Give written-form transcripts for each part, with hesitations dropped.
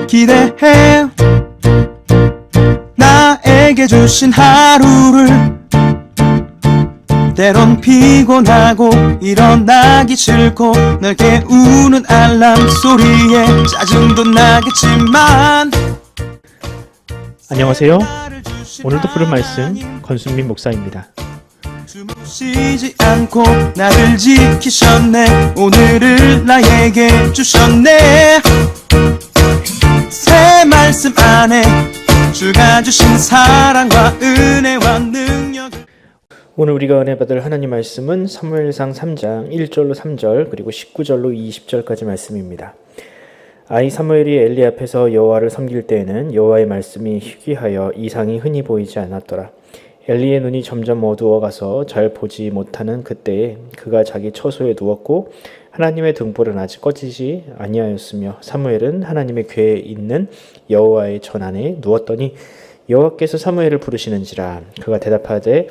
기대해. 나에게 주신 하루를 때론 피곤하고 일어나기 싫고 널 깨우는 알람 소리에 짜증도 나겠지만 안녕하세요. 오늘도 부를 말씀 권순민 목사입니다. 쉬지 않고 나를 지키셨네. 오늘을 나에게 주셨네. 새 말씀 안에 주가 주신 사랑과 은혜와 능력을. 오늘 우리가 은혜 받을 하나님 말씀은 사무엘상 3장 1절로 3절 그리고 19절로 20절까지 말씀입니다. 아이 사무엘이 엘리 앞에서 여호와를 섬길 때에는 여호와의 말씀이 희귀하여 이상이 흔히 보이지 않았더라. 엘리의 눈이 점점 어두워가서 잘 보지 못하는 그때에 그가 자기 처소에 누웠고 하나님의 등불은 아직 꺼지지 아니하였으며 사무엘은 하나님의 궤에 있는 여호와의 전 안에 누웠더니 여호와께서 사무엘을 부르시는지라. 그가 대답하되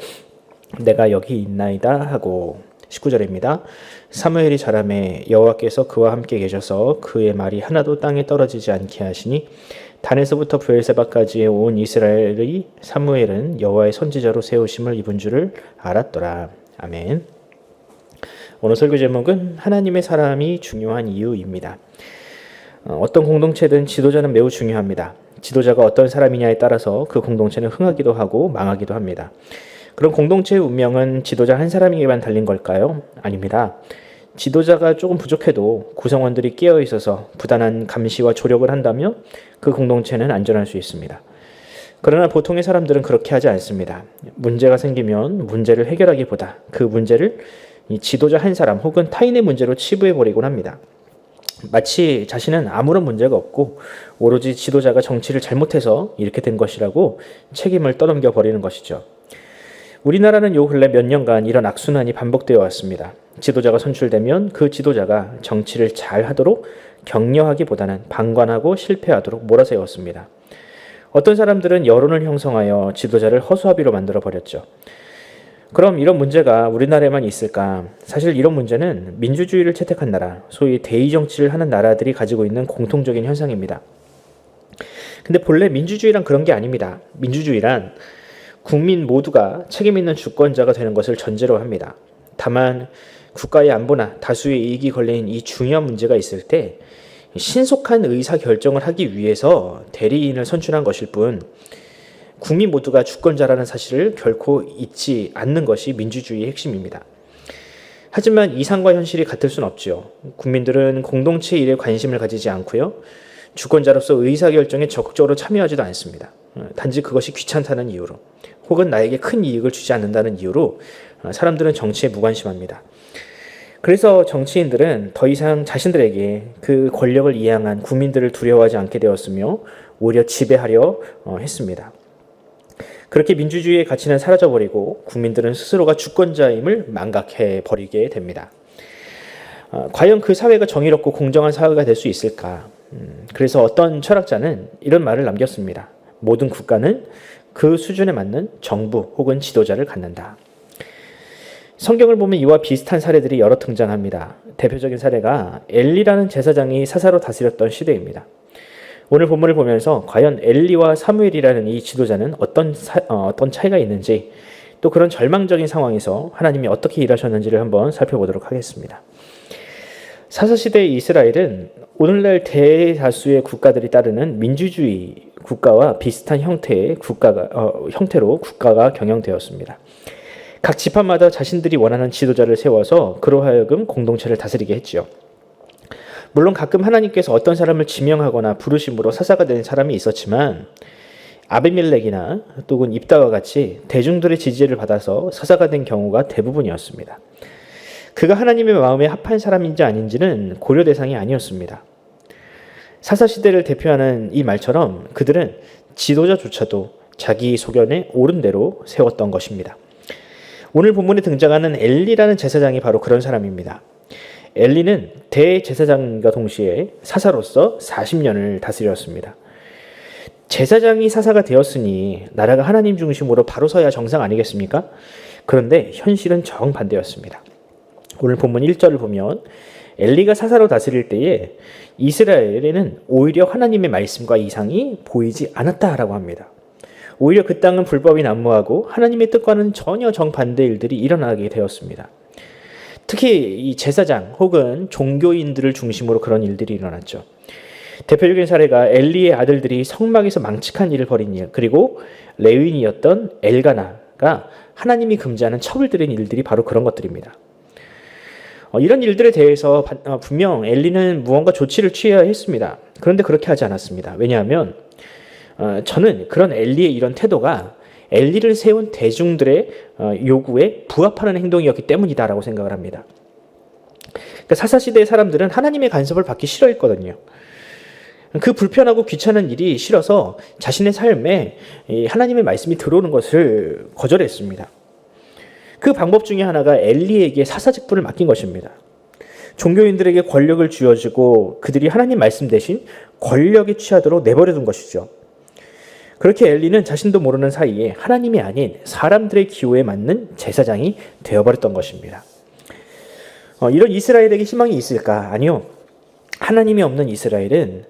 내가 여기 있나이다 하고. 19절입니다. 사무엘이 자라매 여호와께서 그와 함께 계셔서 그의 말이 하나도 땅에 떨어지지 않게 하시니 단에서부터 브엘세바까지의 온 이스라엘의 사무엘은 여호와의 선지자로 세우심을 입은 줄을 알았더라. 아멘. 오늘 설교 제목은 하나님의 사람이 중요한 이유입니다. 어떤 공동체든 지도자는 매우 중요합니다. 지도자가 어떤 사람이냐에 따라서 그 공동체는 흥하기도 하고 망하기도 합니다. 그럼 공동체의 운명은 지도자 한 사람에게만 달린 걸까요? 아닙니다. 지도자가 조금 부족해도 구성원들이 깨어 있어서 부단한 감시와 조력을 한다면 그 공동체는 안전할 수 있습니다. 그러나 보통의 사람들은 그렇게 하지 않습니다. 문제가 생기면 문제를 해결하기보다 그 문제를 이 지도자 한 사람 혹은 타인의 문제로 치부해버리곤 합니다. 마치 자신은 아무런 문제가 없고 오로지 지도자가 정치를 잘못해서 이렇게 된 것이라고 책임을 떠넘겨 버리는 것이죠. 우리나라는 요 근래 몇 년간 이런 악순환이 반복되어 왔습니다. 지도자가 선출되면 그 지도자가 정치를 잘 하도록 격려하기보다는 방관하고 실패하도록 몰아세웠습니다. 어떤 사람들은 여론을 형성하여 지도자를 허수아비로 만들어 버렸죠. 그럼 이런 문제가 우리나라에만 있을까? 사실 이런 문제는 민주주의를 채택한 나라, 소위 대의 정치를 하는 나라들이 가지고 있는 공통적인 현상입니다. 근데 본래 민주주의란 그런 게 아닙니다. 민주주의란 국민 모두가 책임 있는 주권자가 되는 것을 전제로 합니다. 다만 국가의 안보나 다수의 이익이 걸린 이 중요한 문제가 있을 때 신속한 의사결정을 하기 위해서 대리인을 선출한 것일 뿐 국민 모두가 주권자라는 사실을 결코 잊지 않는 것이 민주주의의 핵심입니다. 하지만 이상과 현실이 같을 순 없죠. 국민들은 공동체 일에 관심을 가지지 않고요. 주권자로서 의사결정에 적극적으로 참여하지도 않습니다. 단지 그것이 귀찮다는 이유로 혹은 나에게 큰 이익을 주지 않는다는 이유로 사람들은 정치에 무관심합니다. 그래서 정치인들은 더 이상 자신들에게 그 권력을 이양한 국민들을 두려워하지 않게 되었으며 오히려 지배하려 했습니다. 그렇게 민주주의의 가치는 사라져버리고 국민들은 스스로가 주권자임을 망각해버리게 됩니다. 과연 그 사회가 정의롭고 공정한 사회가 될 수 있을까? 그래서 어떤 철학자는 이런 말을 남겼습니다. 모든 국가는 그 수준에 맞는 정부 혹은 지도자를 갖는다. 성경을 보면 이와 비슷한 사례들이 여러 등장합니다. 대표적인 사례가 엘리라는 제사장이 사사로 다스렸던 시대입니다. 오늘 본문을 보면서 과연 엘리와 사무엘이라는 이 지도자는 어떤 차이가 있는지 또 그런 절망적인 상황에서 하나님이 어떻게 일하셨는지를 한번 살펴보도록 하겠습니다. 사사시대의 이스라엘은 오늘날 대다수의 국가들이 따르는 민주주의 국가와 비슷한 형태로 국가가 경영되었습니다. 각 지파마다 자신들이 원하는 지도자를 세워서 그로 하여금 공동체를 다스리게 했지요. 물론 가끔 하나님께서 어떤 사람을 지명하거나 부르심으로 사사가 된 사람이 있었지만 아비멜렉이나 또는 입다와 같이 대중들의 지지를 받아서 사사가 된 경우가 대부분이었습니다. 그가 하나님의 마음에 합한 사람인지 아닌지는 고려 대상이 아니었습니다. 사사시대를 대표하는 이 말처럼 그들은 지도자조차도 자기 소견에 옳은 대로 세웠던 것입니다. 오늘 본문에 등장하는 엘리라는 제사장이 바로 그런 사람입니다. 엘리는 대제사장과 동시에 사사로서 40년을 다스렸습니다. 제사장이 사사가 되었으니 나라가 하나님 중심으로 바로 서야 정상 아니겠습니까? 그런데 현실은 정반대였습니다. 오늘 본문 1절을 보면 엘리가 사사로 다스릴 때에 이스라엘에는 오히려 하나님의 말씀과 이상이 보이지 않았다라고 합니다. 오히려 그 땅은 불법이 난무하고 하나님의 뜻과는 전혀 정반대 일들이 일어나게 되었습니다. 특히 이 제사장 혹은 종교인들을 중심으로 그런 일들이 일어났죠. 대표적인 사례가 엘리의 아들들이 성막에서 망측한 일을 벌인 일, 그리고 레위인이었던 엘가나가 하나님이 금지하는 첩을 들인 일들이 바로 그런 것들입니다. 이런 일들에 대해서 분명 엘리는 무언가 조치를 취해야 했습니다. 그런데 그렇게 하지 않았습니다. 왜냐하면 저는 그런 엘리의 이런 태도가 엘리를 세운 대중들의 요구에 부합하는 행동이었기 때문이다라고 생각을 합니다. 그러니까 사사시대의 사람들은 하나님의 간섭을 받기 싫어했거든요. 그 불편하고 귀찮은 일이 싫어서 자신의 삶에 하나님의 말씀이 들어오는 것을 거절했습니다. 그 방법 중에 하나가 엘리에게 사사 직분을 맡긴 것입니다. 종교인들에게 권력을 쥐어주고 그들이 하나님 말씀 대신 권력에 취하도록 내버려둔 것이죠. 그렇게 엘리는 자신도 모르는 사이에 하나님이 아닌 사람들의 기호에 맞는 제사장이 되어버렸던 것입니다. 이런 이스라엘에게 희망이 있을까? 아니요. 하나님이 없는 이스라엘은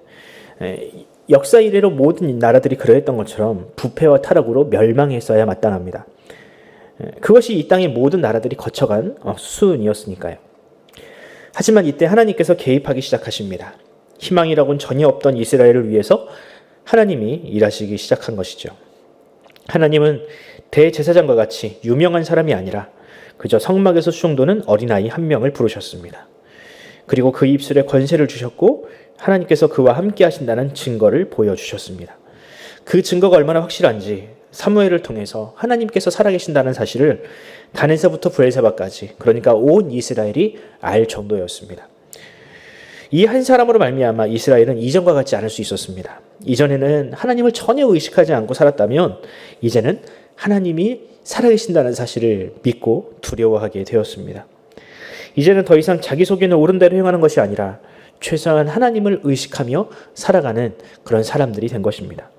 역사 이래로 모든 나라들이 그러했던 것처럼 부패와 타락으로 멸망했어야 마땅합니다. 그것이 이 땅의 모든 나라들이 거쳐간 수순이었으니까요. 하지만 이때 하나님께서 개입하기 시작하십니다. 희망이라고는 전혀 없던 이스라엘을 위해서 하나님이 일하시기 시작한 것이죠. 하나님은 대제사장과 같이 유명한 사람이 아니라 그저 성막에서 수종도는 어린아이 한 명을 부르셨습니다. 그리고 그 입술에 권세를 주셨고 하나님께서 그와 함께 하신다는 증거를 보여주셨습니다. 그 증거가 얼마나 확실한지 사무엘을 통해서 하나님께서 살아계신다는 사실을 단에서부터 브엘세바까지, 그러니까 온 이스라엘이 알 정도였습니다. 이 한 사람으로 말미암아 이스라엘은 이전과 같지 않을 수 있었습니다. 이전에는 하나님을 전혀 의식하지 않고 살았다면 이제는 하나님이 살아계신다는 사실을 믿고 두려워하게 되었습니다. 이제는 더 이상 자기 속에는 옳은 대로 행하는 것이 아니라 최소한 하나님을 의식하며 살아가는 그런 사람들이 된 것입니다.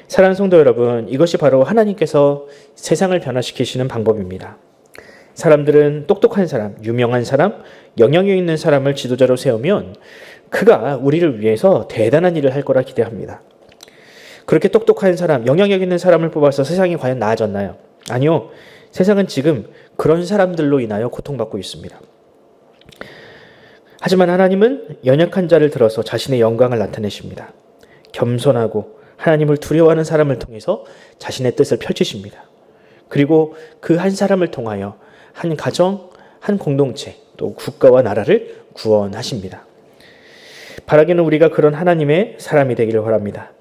사랑하는 성도 여러분, 이것이 바로 하나님께서 세상을 변화시키시는 방법입니다. 사람들은 똑똑한 사람, 유명한 사람, 영향력 있는 사람을 지도자로 세우면 그가 우리를 위해서 대단한 일을 할 거라 기대합니다. 그렇게 똑똑한 사람, 영향력 있는 사람을 뽑아서 세상이 과연 나아졌나요? 아니요. 세상은 지금 그런 사람들로 인하여 고통받고 있습니다. 하지만 하나님은 연약한 자를 들어서 자신의 영광을 나타내십니다. 겸손하고 하나님을 두려워하는 사람을 통해서 자신의 뜻을 펼치십니다. 그리고 그 한 사람을 통하여 한 가정, 한 공동체, 또 국가와 나라를 구원하십니다. 바라기는 우리가 그런 하나님의 사람이 되기를 바랍니다.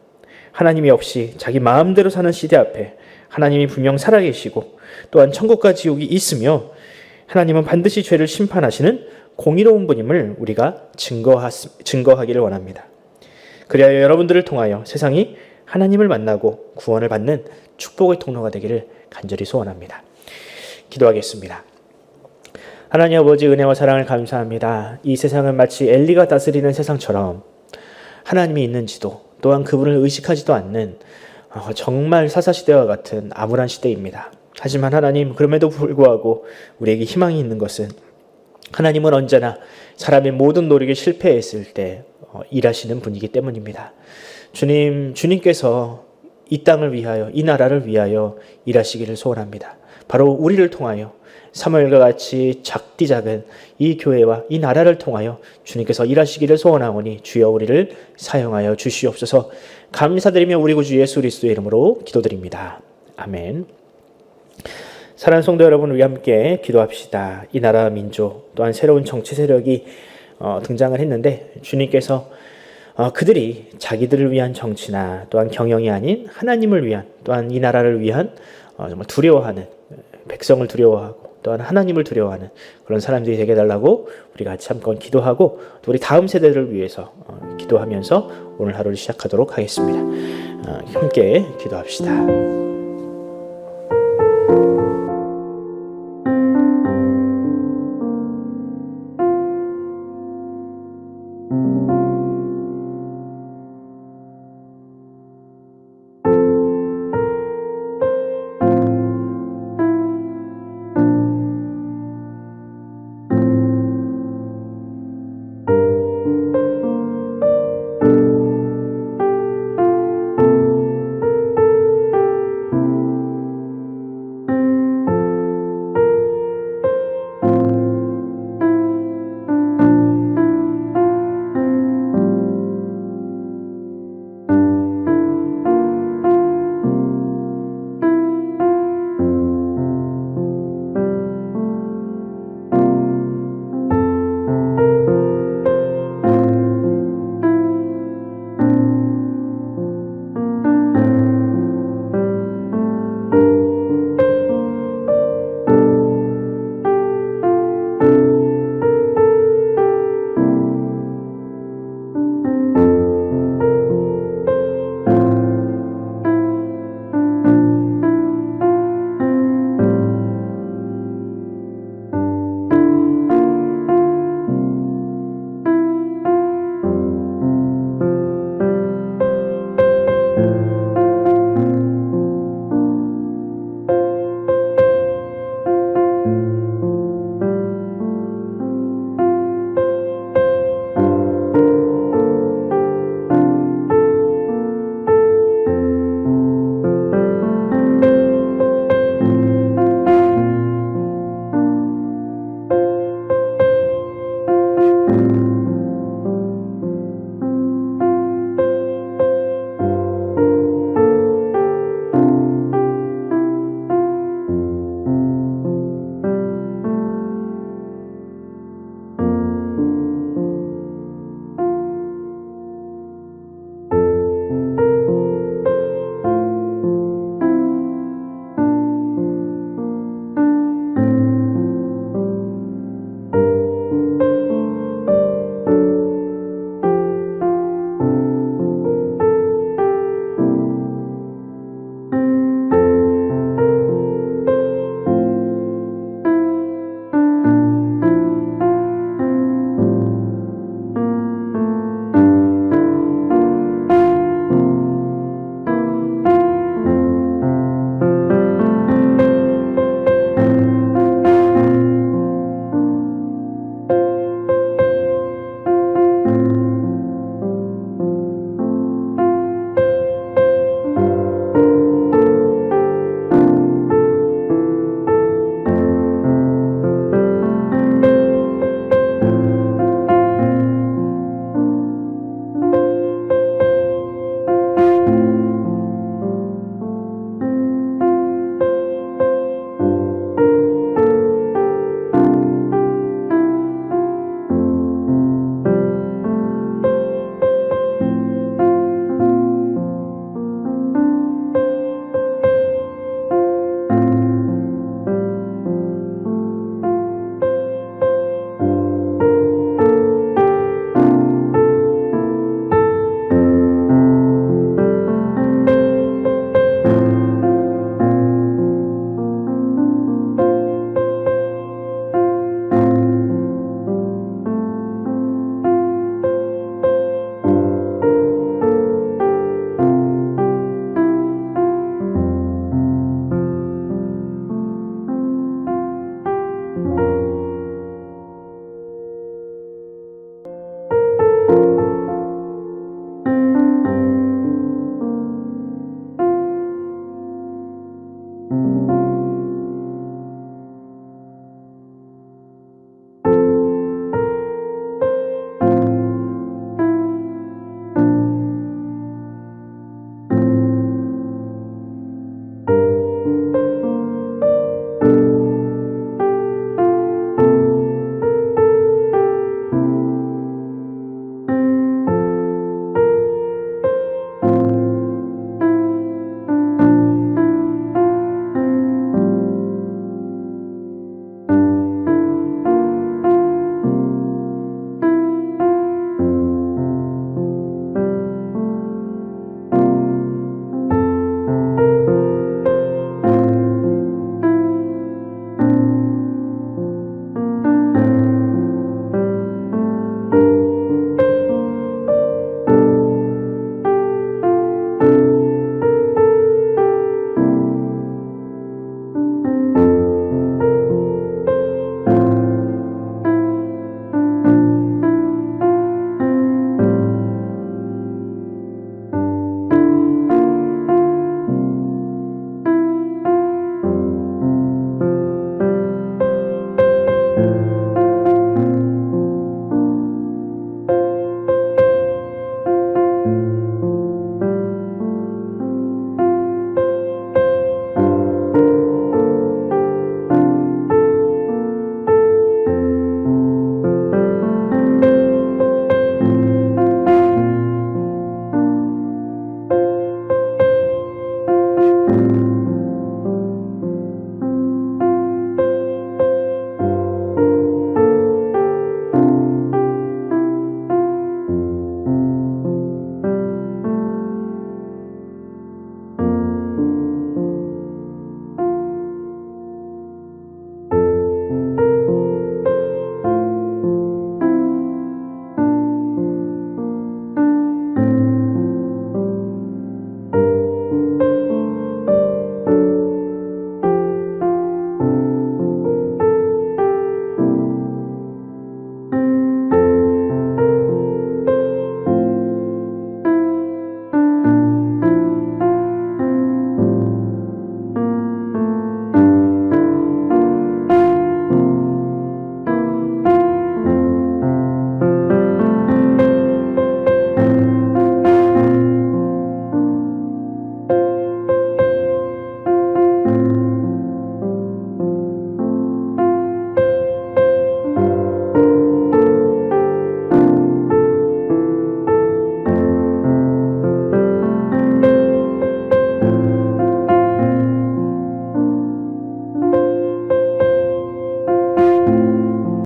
하나님이 없이 자기 마음대로 사는 시대 앞에 하나님이 분명 살아계시고 또한 천국과 지옥이 있으며 하나님은 반드시 죄를 심판하시는 공의로운 분임을 우리가 증거하기를 원합니다. 그리하여 여러분들을 통하여 세상이 하나님을 만나고 구원을 받는 축복의 통로가 되기를 간절히 소원합니다. 기도하겠습니다. 하나님 아버지, 은혜와 사랑을 감사합니다. 이 세상은 마치 엘리가 다스리는 세상처럼 하나님이 있는지도 또한 그분을 의식하지도 않는 정말 사사시대와 같은 암울한 시대입니다. 하지만 하나님, 그럼에도 불구하고 우리에게 희망이 있는 것은 하나님은 언제나 사람의 모든 노력이 실패했을 때 일하시는 분이기 때문입니다. 주님께서 이 땅을 위하여, 이 나라를 위하여 일하시기를 소원합니다. 바로 우리를 통하여 사무엘과 같이 작디 작은 이 교회와 이 나라를 통하여 주님께서 일하시기를 소원하오니 주여 우리를 사용하여 주시옵소서. 감사드리며 우리 구주 예수 그리스도의 이름으로 기도드립니다. 아멘. 사랑하는 성도 여러분, 우리 함께 기도합시다. 이 나라 민족 또한 새로운 정치 세력이 등장을 했는데 주님께서 그들이 자기들을 위한 정치나 또한 경영이 아닌 하나님을 위한, 또한 이 나라를 위한 정말 두려워하는, 백성을 두려워하고 또한 하나님을 두려워하는 그런 사람들이 되게 해달라고 우리 같이 한번 기도하고 또 우리 다음 세대를 위해서 기도하면서 오늘 하루를 시작하도록 하겠습니다. 함께 기도합시다.